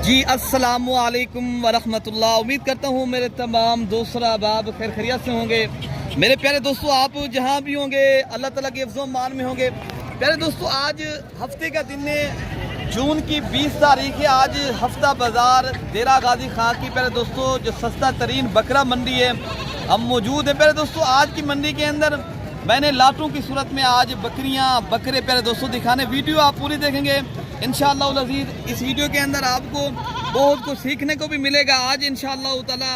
जी अस्सलामु अलैकुम वरहमतुल्लाह। उम्मीद करता हूँ मेरे तमाम दोस्त अहबाब खैर खैरियत से होंगे। मेरे प्यारे दोस्तों, आप जहाँ भी होंगे अल्लाह ताला के हिफ्ज़ व मान में होंगे। प्यारे दोस्तों, आज हफ्ते का दिन है, जून की 20 तारीख है। आज हफ्ता बाज़ार देरा गाजी खां की प्यारे दोस्तों जो सस्ता तरीन बकरा मंडी है, हम मौजूद हैं। प्यारे दोस्तों, आज की मंडी के अंदर मैंने लाटों की सूरत में आज बकरियाँ बकरे प्यारे दोस्तों दिखाने। वीडियो आप पूरी देखेंगे इंशाअल्लाह अज़ीज़। इस वीडियो के अंदर आपको बहुत कुछ सीखने को भी मिलेगा। आज इंशाअल्लाह ताला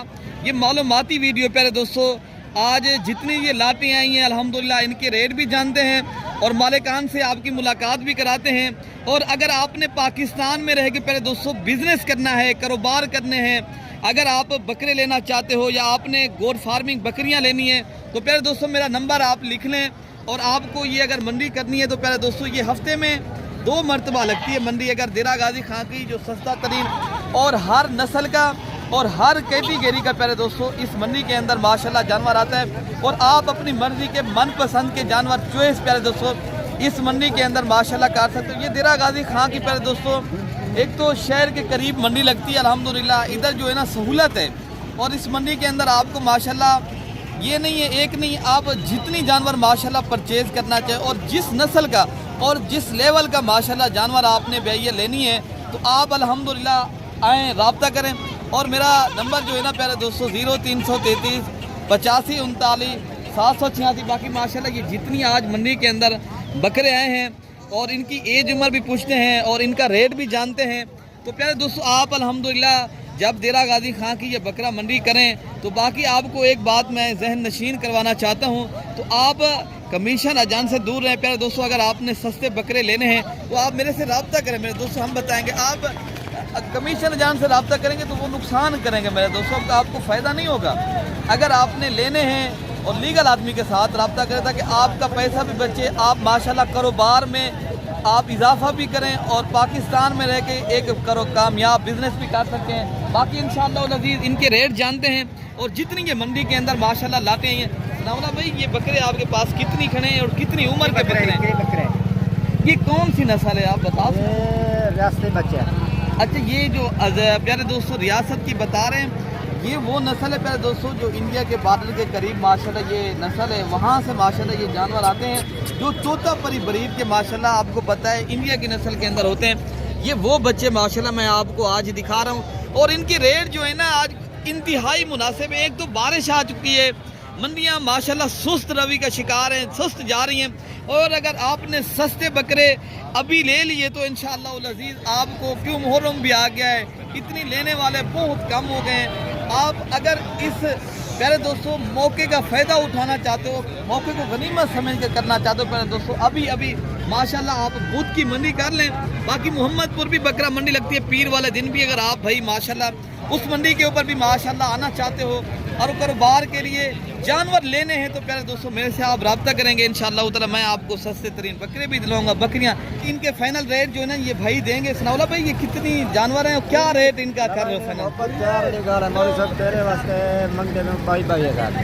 ये मालूमाती वीडियो प्यारे दोस्तों। आज जितनी ये लाटें आई हैं अल्हम्दुलिल्लाह इनके रेट भी जानते हैं और मालिकान से आपकी मुलाकात भी कराते हैं। और अगर आपने पाकिस्तान में रह के प्यारे दोस्तों बिज़नेस करना है, कारोबार करने हैं, अगर आप बकरे लेना चाहते हो या आपने गोट फार्मिंग बकरियां लेनी है तो प्यारे दोस्तों मेरा नंबर आप लिख लें। और आपको ये अगर मंडी करनी है तो प्यारे दोस्तों ये हफ्ते में 2 मरतबा लगती है मंडी। अगर देरा गाजी खां की जो सस्ता तरीन और हर नस्ल का और हर कैटेगरी का प्यारे दोस्तों इस मंडी के अंदर माशाल्लाह जानवर आता है और आप अपनी मर्जी के मनपसंद के जानवर चॉइस प्यारे दोस्तों इस मंडी के अंदर माशाल्लाह कर सकते हो। ये देरा गाजी खां की प्यारे दोस्तों एक तो शहर के करीब मंडी लगती है अल्हम्दुलिल्लाह। इधर जो है ना सहूलत है और इस मंडी के अंदर आपको माशाल्लाह ये नहीं है एक नहीं, आप जितनी जानवर माशाल्लाह परचेज़ करना चाहे और जिस नस्ल का और जिस लेवल का माशाल्लाह जानवर आपने भैया लेनी है तो आप अल्हम्दुलिल्लाह आएँ, रब्ता करें। और मेरा नंबर जो है ना प्यारे दोस्तों 0333 85 39 786। बाकी माशाल्लाह ये जितनी आज मंडी के अंदर बकरे आए हैं और इनकी एज उम्र भी पूछते हैं और इनका रेट भी जानते हैं। तो प्यारे दोस्तों आप अल्हम्दुलिल्लाह जब देरा गाजी खां की ये बकरा मंडी करें तो बाकी आपको एक बात मैं जहन नशीन करवाना चाहता हूँ, तो आप कमीशन अजान से दूर रहें। प्यारे दोस्तों अगर आपने सस्ते बकरे लेने हैं तो आप मेरे से रब्ता करें मेरे दोस्तों, हम बताएंगे। आप कमीशन अजान से रब्ता करेंगे तो वो नुकसान करेंगे मेरे दोस्तों, आपको फ़ायदा नहीं होगा। अगर आपने लेने हैं और लीगल आदमी के साथ रब्ता करें ताकि आपका पैसा भी बचे, आप माशाल्लाह कारोबार में आप इजाफा भी करें और पाकिस्तान में रह के एक करो कामयाब बिजनेस भी कर सकते हैं। बाकी इंशाअल्लाह अज़ीज़ इनके रेट जानते हैं और जितनी ये मंडी के अंदर माशाल्लाह लाते हैं। सनाउल्लाह भाई ये बकरे आपके पास कितनी खड़े हैं और कितनी उम्र के बकरे हैं? ये कौन सी नस्ल है आप बताओ? रियासती बच्चे। अच्छा, ये जो प्यारे दोस्तों रियासत की बता रहे हैं ये वो नस्ल है प्यारे दोस्तों जो इंडिया के बॉर्डर के करीब माशाल्लाह ये नस्ल है, वहाँ से माशाल्लाह ये जानवर आते हैं जो चौथा परी ब्रीड के माशाल्लाह आपको पता है इंडिया की नस्ल के अंदर होते हैं। ये वो बच्चे माशाल्लाह मैं आपको आज दिखा रहा हूँ और इनके रेट जो है ना आज इंतहाई मुनासिब है। एक तो बारिश आ चुकी है, मंडियाँ माशाल्लाह सुस्त रवि का शिकार हैं, सुस्त जा रही हैं। और अगर आपने सस्ते बकरे अभी ले लिए तो इंशाअल्लाह अज़ीज़ आपको क्यों मुहर्रम भी आ गया है, इतनी लेने वाले बहुत कम हो गए हैं। आप अगर इस प्यारे दोस्तों मौके का फ़ायदा उठाना चाहते हो, मौके को गनीमत समझ कर करना चाहते हो प्यारे दोस्तों, अभी माशाल्लाह आप बुध की मंडी कर लें। बाकी मोहम्मदपुर भी बकरा मंडी लगती है पीर वाले दिन भी, अगर आप भाई माशाल्लाह उस मंडी के ऊपर भी माशाल्लाह आना चाहते हो और कारोबार के लिए जानवर लेने हैं तो प्यारे दोस्तों मेरे से आप रब्ता करेंगे इंशाअल्लाह ताला मैं आपको सस्ते तरीन बकरे भी दिलाऊंगा। बकरियां इनके फाइनल रेट जो है ना ये भाई देंगे। सनाउल्लाह भाई ये कितनी जानवर हैं और क्या रेट इनका कर रहे हो फाइनल?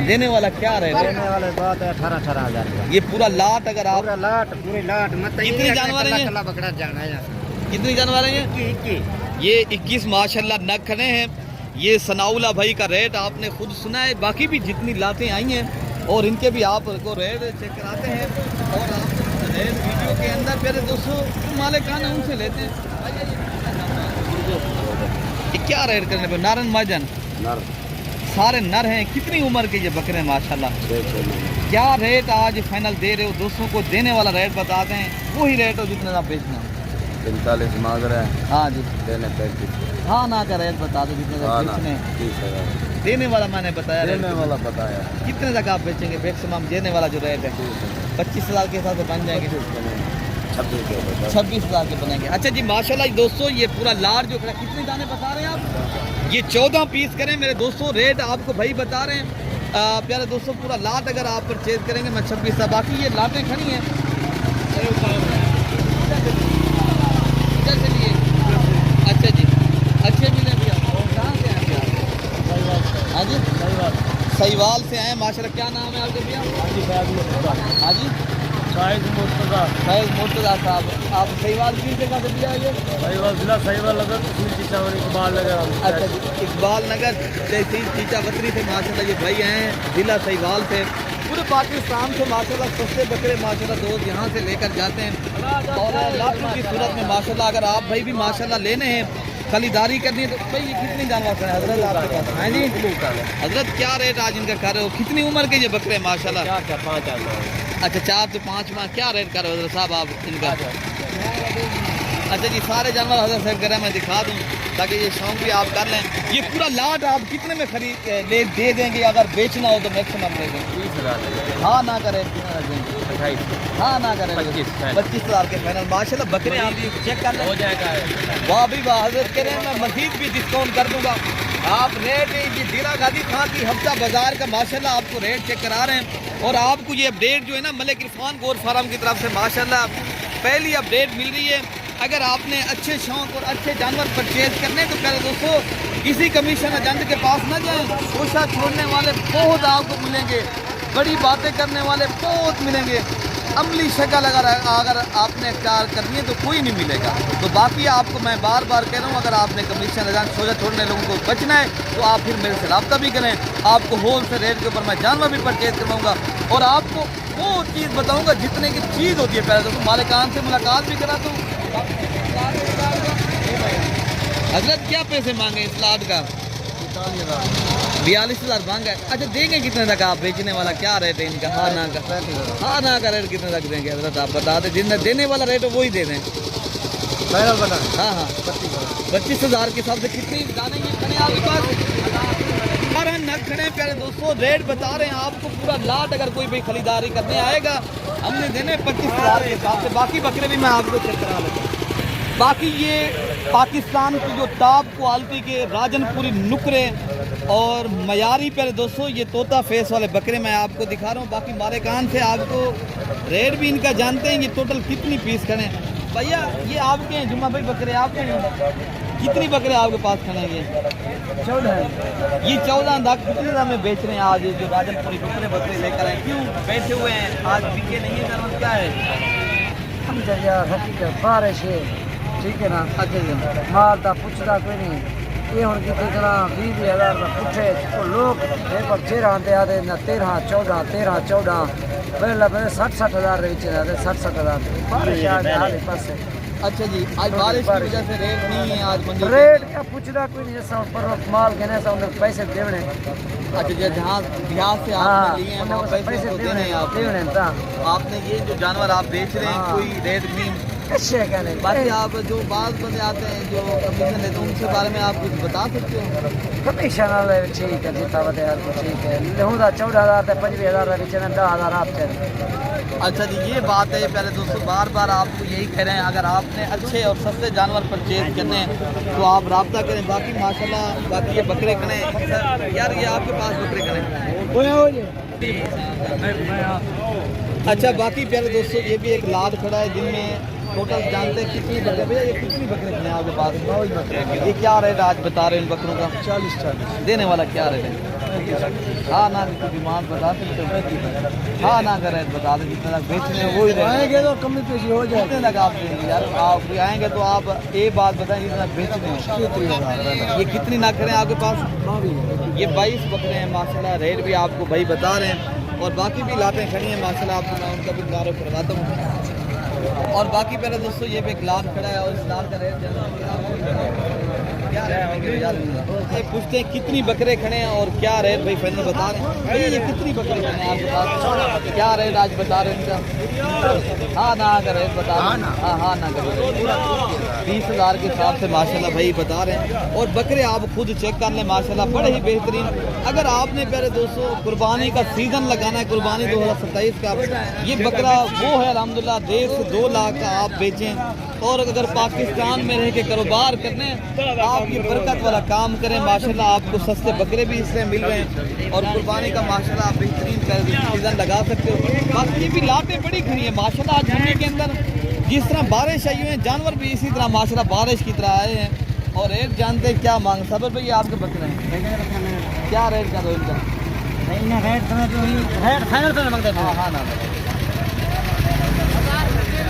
देने वाला क्या रेट? देने वाले बात है 18-18 हज़ार। ये पूरा लाट अगर आप पूरी लाट कितनी जानवर हैं? बकरा जाना है। कितनी जानवर हैं? ये 21 माशाल्लाह नग खड़े हैं। ये सनाउल्लाह भाई का रेट आपने खुद सुना है। बाकी भी जितनी लातें आई हैं और इनके भी आपको रेट चेक कराते हैं और आप रेट वीडियो के अंदर प्यारे दोस्तों मालिकान उनसे लेते हैं। ये क्या रेट करने पे? नारन माजन सारे नर हैं। कितनी उम्र के ये बकरे हैं माशाल्लाह? क्या रेट आज फाइनल दे रहे हो दोस्तों को? देने वाला रेट बता दें, वही रेट हो जितने आप बेचना। 45 मांग रहे हैं। हाँ जी, देने 35। हाँ ना का रेट बता दो जितने तक बेचने। 30,000 देने वाला मैंने बताया, देने वाला बताया। कितने तक आप बेचेंगे मैक्सिमम? देने वाला जो रेट है 25,000 के हिसाब से बन जाएंगे। 26,000 के बनेंगे। अच्छा जी माशाल्लाह दोस्तों ये पूरा लार जो कितने दाने बता रहे हैं आप? ये 14 पीस करें मेरे दोस्तों, रेट आपको भाई बता रहे हैं। प्यारे दोस्तों पूरा लाट अगर आप परचेज करेंगे मैं 26,000। बाकी ये लाटें खड़ी हैं चलिए। अच्छा जी, अच्छे मिले भैया। कहाँ से आए आप? हाँ जी सहीवाल से आए माशाल्लाह। क्या नाम है आपके भैया? हाजी फैज मुर्तजा साहब, आप सहीवाल की जगह से दिया ये? अच्छा जी, इकबाल नगर तहसील चीचावतरी से माशाल्लाह ये भाई हैं, जिला सहीवाल से। पूरे पाकिस्तान से माशाल्लाह सस्ते बकरे माशाल्लाह दोस्त यहाँ से लेकर जाते हैं और लाखों की सूरत में माशाल्लाह। अगर आप भाई भी माशाल्लाह लेने हैं, खरीदारी करनी है तो भाई ये कितनी जानवर है हजरत आपके पास? हैं जी हजरत, क्या रेट आज इनका कर रहे हो? कितनी उम्र के ये बकरे माशाल्लाह? अच्छा 4 से 5 माह। क्या रेट कर रहे हो हजरत साहब आप इनका? अच्छा जी, सारे जानवर हजरत साहब करें, मैं दिखा दूँ ताकि ये शौक भी आप कर लें। ये पूरा लाट आप कितने में खरीद ले दे देंगे? अगर बेचना हो तो मैक्सिमम दे देंगे? 20,000। हाँ ना करें, कितना देंगे? 28। हाँ ना करें, 25,000 के फाइनल। माशाल्लाह बकरे आप चेक कर लें, हो जाएगा। वाह भी वाह, हजरत कह रहे हैं मैं मजीद भी डिस्काउंट कर दूंगा। आप रेट ये दिला गादी खां की हफ्ता बाजार का माशाल्लाह आपको रेट चेक करा रहे हैं। और आपको ये अपडेट जो है ना मलिक इरफान गोर फार्म की तरफ से माशाल्लाह पहली अपडेट मिल रही है। अगर आपने अच्छे शौक और अच्छे जानवर परचेज करने तो पहले दोस्तों किसी कमीशन एजेंट के पास न जाएं। कोशा छोड़ने वाले बहुत आपको मिलेंगे, बड़ी बातें करने वाले बहुत मिलेंगे। अमली शक्ल अगर आपने अख्तियार करनी है तो कोई नहीं मिलेगा। तो बाकी आपको मैं बार बार कह रहा हूँ, अगर आपने कमीशन एजेंट सोचा छोड़ने लोगों को बचना है तो आप फिर मेरे से रब्ता भी करें। आपको होल से रेट के ऊपर मैं जानवर भी परचेज करवाऊँगा और आपको वो चीज़ बताऊँगा जितने की चीज़ होती है। पहले तो मालिकान से मुलाकात भी कराता हूँ। हजरत क्या पैसे मांगे इस लाद का? 42,000 मांगा है। अच्छा देंगे कितने तक आप? बेचने वाला क्या रेट है इनका? हाँ ना का, हाँ ना का रेट कितने तक देंगे हजरत आप बता दें? जितना देने वाला रेट है वही दे दें। हाँ हाँ 25,000 के हिसाब से कितनी जानेंगे खड़े आपके पास? न खड़े प्यारे दोस्तों, रेट बता रहे हैं आपको पूरा लाट। अगर कोई भी खरीदारी करने आएगा हमने देने 25,000 के हिसाब से। बाकी बकरे भी मैं आपको चेक करा लेता हूँ। बाकी ये पाकिस्तान की जो टॉप क्वालिटी के राजनपुरी नुकरे और मयारी प्यारे दोस्तों ये तोता फेस वाले बकरे मैं आपको दिखा रहा हूँ। बाकी मारे कान से आपको रेट भी इनका जानते हैं। ये टोटल कितनी पीस खड़े हैं भैया? ये आपके हैं जुम्मा भाई बकरे आपके हैं? कितनी बकरे आपके पास खड़े हैं? 14। ये 14 लाख कितने दाम में बेच रहे हैं आज? जो राजनपुरी बकरे लेकर आए क्यों बैठे हुए हैं आज? बिके नहीं है जानवर क्या है? बारिश है ठीक है ना। अच्छा जी, मारता पुछता कोई नहीं। ये हूँ कितने करा 20,000 का पुछे तो लोग 13 आते ना 13 14 13 14 पहले 60,000 आते 60,000 बारिश आ गया हाल पास। अच्छा जी, आज बारिश की वजह से रेट नहीं है आज मंडी? रेट क्या पूछता कोई नहीं, जैसा पर माल कहने से उन्हें पैसे देने। अच्छा जहाँ बिहार से आपने लिए हैं वहाँ पैसे तो देने हैं आप? आपने ये जो जानवर आप बेच रहे हैं कोई रेट नहीं? अच्छे कहने बाकी आप जो बात बंदे आते हैं जो कमीशन देते हैं उनके बारे में आप कुछ बता सकते हो? कमीशन वाले ठीक है जितना बताया तो ठीक है। लहूदा 14,000 से 25,000 का बेचना 10,000 आप चले। अच्छा जी, ये बात है पहले दोस्तों बार बार आपको यही कह रहे हैं, अगर आपने अच्छे और सस्ते जानवर परचेज करने हैं तो आप रब्ता करें। बाकी माशाल्लाह बाकी ये बकरे करें यार, ये आपके पास बकरे करें। अच्छा बाकी प्यारे दोस्तों ये भी एक लाद खड़ा है जिनमें टोटल जानते हैं कितनी बकरे? भैया ये कितनी बकरे हैं आपके पास? ये क्या रेट आज बता रहे हैं इन बकरों का? 40 देने वाला क्या रेट है? हाँ ना की डिमांड बता सकते हो? हाँ ना का रेट बता दें जितने तक बेचने हैं वही आएंगे तो कमी पेशी हो जाए। कितने तक आप देंगे यार? आप आएंगे तो आप एक बात बताएं जितना बेचने हैं। ये कितनी ना करें आपके पास? ये 22 बकरे हैं माशाल्लाह। रेट भी आपको भाई बता रहे हैं और बाकी भी लातें खड़ी हैं माशाल्लाह। आपको मैं उनका भी गारो करवाता हूँ। और बाकी पहले दोस्तों ये भी एक लाल खड़ा है और इस लाल का रेट क्या है? ये पूछते हैं कितनी बकरे खड़े हैं और क्या रेट भाई फाइनल बता रहे हैं। भैया ये कितनी बकरे खड़े हैं आपके पास? क्या रेट आज बता रहे हैं इनका? हाँ ना का रेट बता रहे हैं। हाँ ना का 20,000 के हिसाब से माशाल्लाह भाई बता रहे हैं। और बकरे आप खुद चेक कर लें माशाल्लाह बड़े ही बेहतरीन। अगर आपने प्यारे दोस्तों कुर्बानी का सीज़न लगाना है, कुर्बानी 2027 का, ये बकरा वो है अल्हम्दुलिल्लाह 1.5 से 2 लाख का आप बेचें। और अगर पाकिस्तान में रह के कारोबार करने आप ये बरकत वाला काम करें माशाल्लाह आपको सस्ते बकरे भी इससे मिल रहे हैं और कुर्बानी का माशाल्लाह आप बेहतरीन सीज़न लगा सकते हो। बाकी ये भी लाटें बड़ी खड़ी हैं माशाल्लाह। आज मंडी के अंदर जिस तरह बारिश आई हुई है जानवर भी इसी तरह माशाल्लाह बारिश की तरह आए हैं। और रेट जानते हैं क्या मांग सबर भाई आपके बकरे हैं क्या रेट का दो इनका? रेट फाइनल तो मांगते हैं। हाँ ना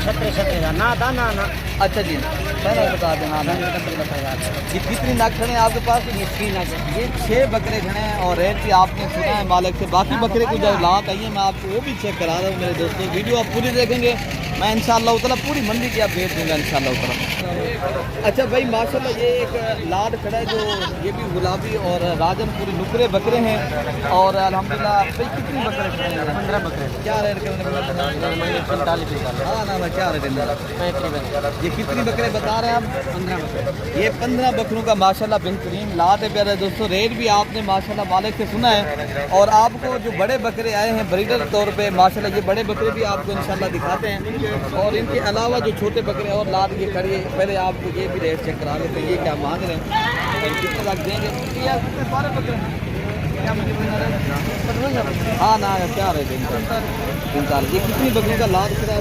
17 ना दाना ना। अच्छा जी, फाइनल बता दें। हाँ ये कितनी नग खड़े हैं आपके पास? ये 3 नग है। ये 6 बकरे खड़े हैं और रेट भी आपने सुना है मालिक से। बाकी बकरे को जब लात आई है मैं आपको वो भी चेक करा रहा हूँ मेरे दोस्तों। वीडियो आप पूरी देखेंगे, मैं इंशाअल्लाह ताला पूरी मंडी की आप भेज दूँगा इंशाअल्लाह ताला। अच्छा भाई माशाल्लाह ये एक लाड खड़ा है जो ये भी गुलाबी और राजनपुरी नुकरे बकरे हैं और अल्हम्दुलिल्लाह। भाई कितनी बकरे खड़े हैं? 15 बकरे। क्या रेट के? 45 हाँ ना क्या रेट है? ये कितनी बकरे बता रहे हैं आप? 15 बकरे। ये 15 बकरों का माशाल्लाह बेहतरीन लाट है प्यारे दोस्तों। रेट भी आपने माशाल्लाह मालिक से सुना है और आपको जो बड़े बकरे आए हैं ब्रीडर तौर पे माशाल्लाह ये बड़े बकरे भी आपको इंशाल्लाह दिखाते हैं और इनके अलावा जो छोटे बकरे और लाट ये खड़ी है। पहले आपको ये भी रेट चेक करा लेते हैं। ये क्या मांग रहे हैं और कितने लाख देंगे? यार कितने सारे बकरे क्या हाँ ना क्या रेट है इनका? 45। ये कितनी बकरियों का लाट खड़ा है?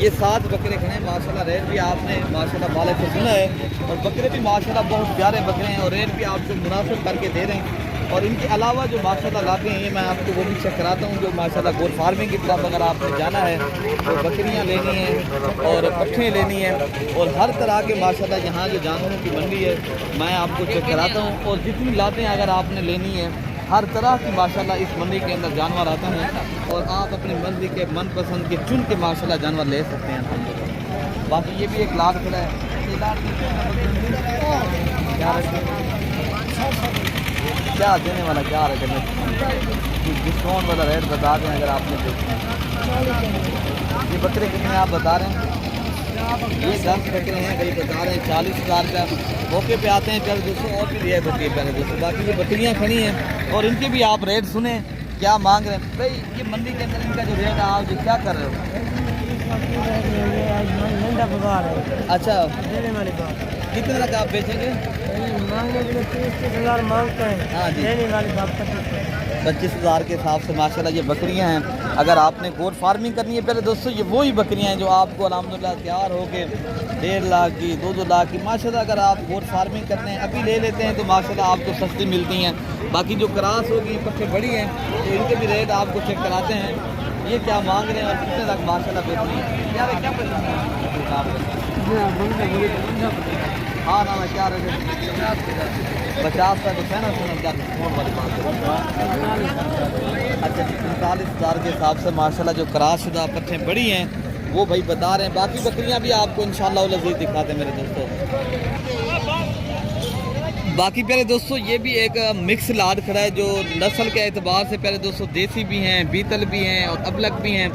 ये 7 बकरे खड़े हैं माशाल्लाह। रेट भी आपने माशाल्लाह मालिक से सुना है और बकरे भी माशाल्लाह बहुत प्यारे बकरे हैं और रेट भी आपको मुनासिब करके दे रहे हैं। और इनके अलावा जो माशाल्लाह लाते हैं ये मैं आपको वो भी चेक कराता हूँ। जो माशाल्लाह गोल फार्मिंग की तरफ अगर आपने जाना है तो बकरियाँ लेनी है और पट्ठे लेनी है और हर तरह के माशाल्लाह यहाँ जो जानवरों की मंडी है मैं आपको चेक कराता हूँ। और जितनी लातें अगर आपने लेनी है हर तरह की माशाल्लाह इस मंडी के अंदर जानवर आते हैं और आप अपनी मंडी के मनपसंद के चुन के माशाल्लाह जानवर ले सकते हैं अल्हम्दुलिल्लाह। बाकी ये भी एक लाट खड़ा है। ये लाट क्या देने वाला क्या रेट है? डिस्काउंट वाला रेट बता दें अगर आपने देखना है। ये बकरे कितने आप बता रहे हैं? ये 10 बकरे हैं, कहीं बता रहे हैं 40,000 का। मौके पे आते हैं चल दोस्तों और भी रियायत होती है पहले दोस्तों। बाकी ये बकरियाँ खड़ी हैं और इनके भी आप रेट सुने क्या मांग रहे हैं। भाई ये मंडी के अंदर इनका जो रेट है आप जो क्या कर रहे हो? अच्छा कितने तक आप बेचेंगे? मांगने के लिए 30,000 मांगते हैं। हाँ जी, देने वाली बात 25,000 के हिसाब से माशाल्लाह ये बकरियां हैं। अगर आपने गोट फार्मिंग करनी है पहले दोस्तों ये वही बकरियां हैं जो आपको अल्हम्दुलिल्लाह तैयार हो के 1.5 लाख की 2-2 लाख की माशाल्लाह अगर आप गोट फार्मिंग करते हैं अभी ले लेते हैं तो माशाल्लाह आपको सस्ती मिलती हैं। बाकी जो क्रॉस होगी पट्टे बड़ी हैं तो इनके भी रेट आपको चेक कराते हैं। ये क्या मांग रहे हैं और कितने तक माशाल्लाह बेचनी है? यार क्या हाँ ना क्या रेट है? 50 का तो है ना क्या डिस्काउंट वाली बात है? अच्छा जी 45,000 के हिसाब से माशाल्लाह जो क्रॉसशुदा पट्टे बड़ी हैं वो भाई बता रहे हैं। बाकी बकरियां भी आपको इंशाल्लाह लजीज दिखाते हैं मेरे दोस्तों। बाकी प्यारे दोस्तों ये भी एक मिक्स लाट खड़ा है जो नस्ल के एतबार से प्यारे दोस्तों देसी भी हैं, बीतल भी हैं और अबलक भी हैं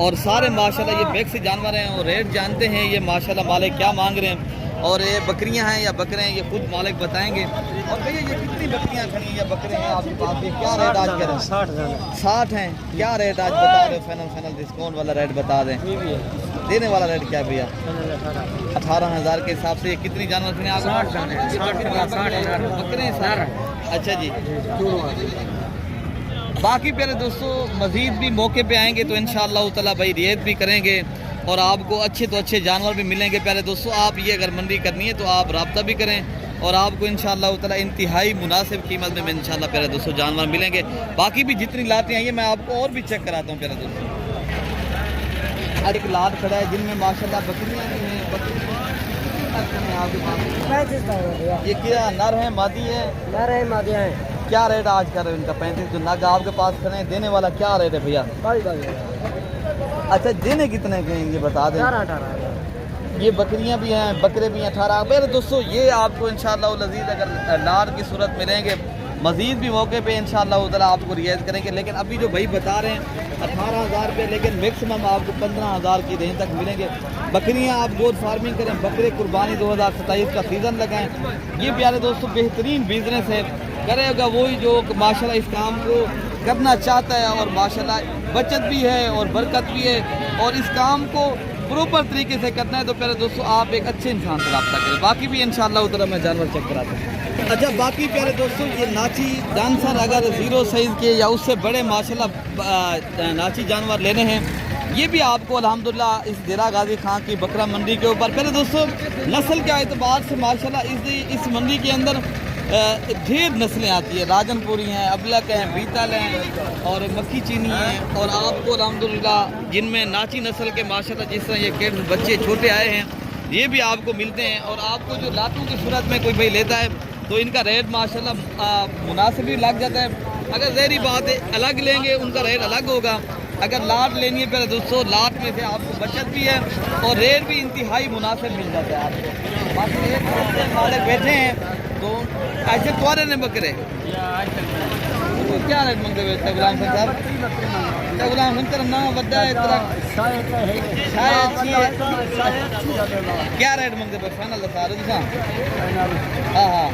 और सारे माशाल्लाह ये मिक्स जानवर हैं और रेट जानते हैं ये माशाल्लाह मालिक क्या मांग रहे हैं और ये बकरियां हैं या बकरे हैं ये खुद मालिक बताएंगे। और भैया ये कितनी बकरियां खड़ी हैं या बकरे हैं आपके पास? ये क्या रेट आज कर रहे हैं? 60 हैं। क्या रेट आज बता रहे हो? फाइनल डिस्काउंट वाला रेट बता दें। देने वाला रेट क्या भैया? 18,000 के हिसाब से। ये कितनी जानवर थे आप? बकरे हैं। अच्छा जी। बाकी प्यारे दोस्तों मज़ीद भी मौके पे आएंगे तो इंशाअल्लाह ताला भाई रियायत भी करेंगे और आपको अच्छे तो अच्छे जानवर भी मिलेंगे प्यारे दोस्तों। आप ये अगर मंडी करनी है तो आप रब्ता भी करें और आपको इंशाअल्लाह ताला इंतहाई मुनासिब कीमत में इंशाअल्लाह प्यारे दोस्तों जानवर मिलेंगे। बाकी भी जितनी लातें आई हैं मैं आपको और भी चेक कराता हूँ प्यारे दोस्तों। आज एक लात खड़ा है जिनमें माशाल्लाह बकरियाँ भी हैं। बकरियाँ आपके पास ये क्या नर है मादी है? नर है मादियाँ हैं। क्या रेट आज कर रहे हैं इनका? 35 जो नग आपके पास खड़े हैं देने वाला क्या रेट है भैया? अच्छा देने कितने के ये बता दें। 18,000। ये बकरियां भी हैं बकरे भी हैं 18। मेरे दोस्तों ये आपको इंशाअल्लाह लजीज अगर लाड़ की सूरत मिलेंगे मज़ीद भी मौके पे इंशाअल्लाह ताला आपको रियायत करेंगे। लेकिन अभी जो भाई बता रहे हैं 18,000 रुपये लेकिन मैक्सिमम आपको 15,000 की रेंज तक मिलेंगे। बकरियां आप गोट फार्मिंग करें, बकरे कुर्बानी 2027 का सीज़न लगाएं। ये प्यारे दोस्तों बेहतरीन बिजनेस है। करेगा वही जो माशाल्लाह इस काम को करना चाहता है और माशाल्लाह बचत भी है और बरकत भी है और इस काम को प्रॉपर तरीके से करना है तो प्यारे दोस्तों आप एक अच्छे इंसान से रब्ता करें। बाकी भी इंशाअल्लाह उधर मैं जानवर चेक कराता हूँ। अच्छा बाकी प्यारे दोस्तों ये नाची डांसर अगर 0 साइज़ के या उससे बड़े माशाल्लाह नाची जानवर लेने हैं ये भी आपको अल्हम्दुलिल्लाह इस देरा गाजी खां की बकरा मंडी के ऊपर। पहले दोस्तों नस्ल के एतबार से माशाल्लाह इस मंडी के अंदर ढेर नस्लें आती है, राजनपुरी हैं, अबलक हैं, बीतल हैं और मक्खी चीनी हैं। और आपको अल्हम्दुलिल्लाह जिनमें नाची नस्ल के माशाल्लाह जिस तरह ये किड्स बच्चे छोटे आए हैं ये भी आपको मिलते हैं। और आपको जो लातों की सूरत में कोई भाई लेता है तो इनका रेट माशाल्लाह मुनासिब भी लग जाता है। अगर ज़हरी बात है अलग लेंगे उनका रेट अलग होगा। अगर लाट लेनी है पहले दोस्तों लाट में से आपको बचत भी है और रेट भी इंतहाई मुनासिब मिल जाता है आपको। बाकी एक मालिक बैठे हैं तो ऐसे तुम्हारे ने बकरे तो क्या रेट मंगते हुए गुलाम खान साहब? गुलाम खान तेरा नाम बड़ा है तेरा क्या रेट मंगते पे फाइनल बता रहे हो? हाँ हाँ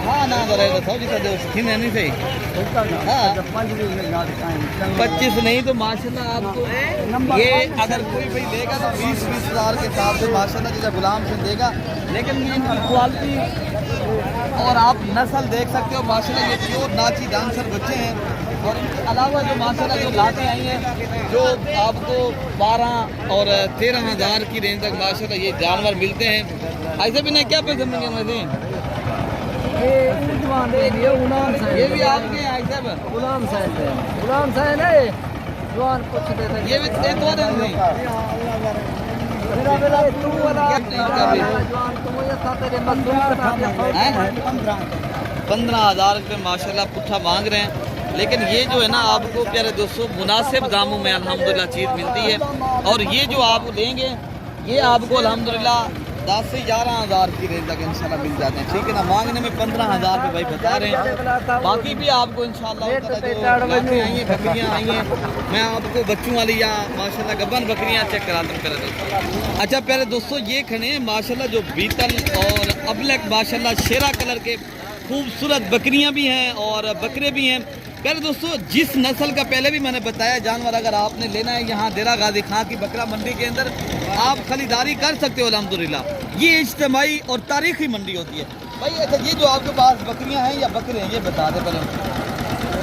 हाँ ना तो रेट बताओ जितना दो थीन है नहीं सही। हाँ 25 नहीं तो माशाल्लाह आपको ये अगर कोई भाई लेगा तो 20 हज़ार के हिसाब से माशाल्लाह जैसा गुलाम से देगा। लेकिन इनकी क्वालिटी और आप नस्ल देख सकते हो माशाल्लाह ये प्योर नाची डांसर बच्चे हैं। और इनके अलावा जो माशाल्लाह जो लाते आई हैं जो आपको 12 और 13 हज़ार की रेंज तक माशाल्लाह ये जानवर मिलते हैं। ऐसे भी नहीं क्या पैसे मिलेंगे वैसे ये भी आपके हैं साहब? गुलाम साहब है जवान कुछ दे दे ये भी दो दिन नहीं मेरा बेटा तू वाला जवान तुम ये साथे रे मजदूर 15,000 रुपये माशाल्लाह पुट्ठा मांग रहे हैं। लेकिन ये जो है ना आपको प्यारे दोस्तों मुनासिब दामों में अल्हम्दुलिल्लाह चीज़ मिलती है। और ये जो आप लेंगे ये आपको अल्हम्दुलिल्लाह 10 से 11 हज़ार की रेंज तक इंशाल्लाह मिल जाते हैं। ठीक है ना, मांगने में 15,000 रुपये भाई बता रहे हैं। बाकी भी आपको इंशाल्लाह आई हैं बकरियाँ आई हैं मैं आपको बच्चों वाली या माशाल्लाह गब्बन बकरियाँ चेक कराता हूँ प्यारे दोस्तों। अच्छा प्यारे दोस्तों ये खड़े हैं माशाल्लाह जो बीतल और अबलक माशाल्लाह शेरा कलर के खूबसूरत बकरियाँ भी हैं और बकरे भी हैं। प्यारे दोस्तों जिस नस्ल का पहले भी मैंने बताया जानवर अगर आपने लेना है यहाँ देरा गाजी खां की बकरा मंडी के अंदर आप खरीदारी कर सकते हो अल्हम्दुलिल्लाह। ये इज्तिमाई और तारीखी मंडी होती है भाई। अच्छा ये जो आपके पास बकरियाँ हैं या बकरे हैं ये बता दें पहले।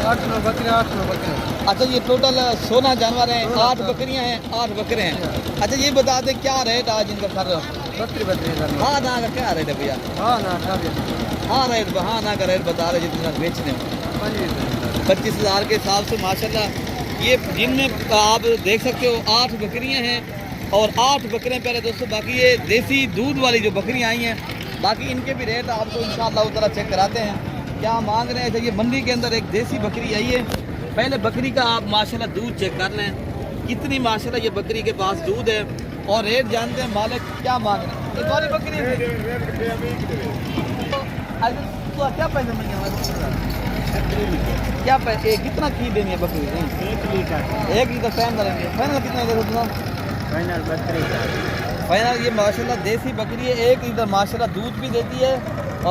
8 बकरे। अच्छा ये टोटल 16 जानवर हैं, 8 बकरियाँ हैं, 8 बकरे हैं। अच्छा ये बता दें क्या रेट आज इनका कर रहे हो? 32 हाँ ना का क्या रेट है भैया? हाँ ना हाँ ना का रेट बता रहे जितना बेचने 25 हज़ार के हिसाब से माशाल्लाह ये जिनमें आप देख सकते हो 8 बकरियां हैं और 8 बकरे प्यारे दोस्तों। बाकी ये देसी दूध वाली जो बकरियां आई हैं बाकी इनके भी रेट आपको इंशाअल्लाह उतना चेक कराते हैं क्या मांग रहे हैं। ये मंडी के अंदर एक देसी बकरी आई है। पहले बकरी का आप माशाल्लाह दूध चेक कर लें कितनी माशाल्लाह ये बकरी के पास दूध है और रेट जानते हैं मालिक क्या मांग रहे हैं। एक और बकरी तो क्या पैसे मिलेंगे क्या पैसे कितना खीर देनी है बकरी? 1 लीटर टाइम करेंगे। फाइनल कितना दे दो? फाइनल ये माशाल्लाह देसी बकरी है 1 लीटर माशाल्लाह दूध भी देती है।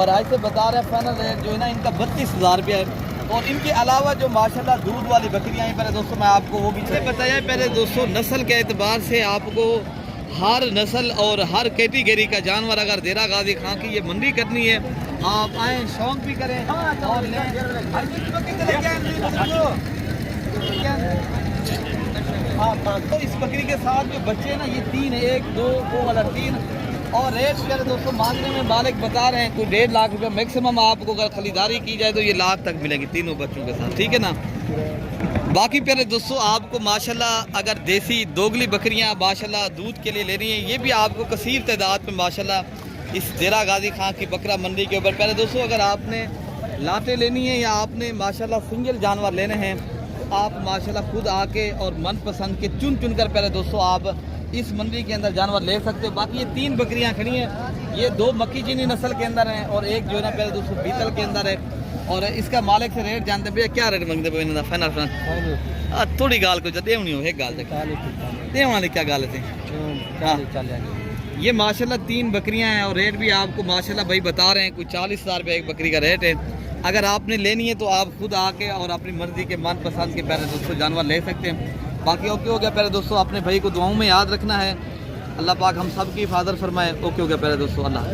और आज से बता रहे हैं फाइनल रेट जो है ना इनका 32,000 रुपया है। और इनके अलावा जो माशाल्लाह दूध वाली बकरियाँ हैं पहले दोस्तों मैं आपको वो भी बताया पहले दोस्तों नस्ल के एतबार से आपको हर नस्ल और हर कैटेगरी का जानवर अगर देरा गाजी खां की ये मंडी करनी है आप आए शौक भी करें और तो इस बकरी के साथ जो बच्चे हैं ना ये 3 है 1 2 वो वाला 3 और रेट प्यारे दोस्तों मांगने में मालिक बता रहे हैं कोई 1.5 लाख रुपये मैक्सिमम आपको अगर खरीदारी की जाए तो ये लाख तक मिलेगी तीनों बच्चों के साथ। ठीक है ना। बाकी प्यारे दोस्तों आपको माशाल्लाह अगर देसी दोगली बकरियां माशाल्लाह दूध के लिए लेनी है ये भी आपको कसीर तादाद में माशाल्लाह इस देरा गाजी खां की बकरा मंडी के ऊपर। प्यारे दोस्तों अगर आपने लाटें लेनी है या आपने माशाल्लाह सिंगल जानवर लेने हैं तो आप माशाल्लाह खुद आके और मनपसंद के चुन चुन कर प्यारे दोस्तों आप इस मंडी के अंदर जानवर ले सकते हो। बाकी ये 3 बकरियां खड़ी हैं ये 2 मक्की चीनी नस्ल के अंदर हैं और एक जो है ना प्यारे दोस्तों बीतल के अंदर है। और इसका मालिक से रेट जानते भैया क्या रेट मंगते पे इन्होंने फाइनल थोड़ी गाल को दे नहीं हो एक गाल दे वाले क्या गाल थे। ये माशाल्लाह 3 बकरियां हैं और रेट भी आपको माशाल्लाह भाई बता रहे हैं कोई 40,000 रुपये एक बकरी का रेट है। अगर आपने लेनी है तो आप खुद आके और अपनी मर्जी के मनपसंद के प्यारे दोस्तों जानवर ले सकते हैं। बाकी ओके हो गया प्यारे दोस्तों अपने भाई को दुआओं में याद रखना है। अल्लाह पाक हम सब की हिफाजत फरमाए। ओके हो गया प्यारे दोस्तों अल्लाह।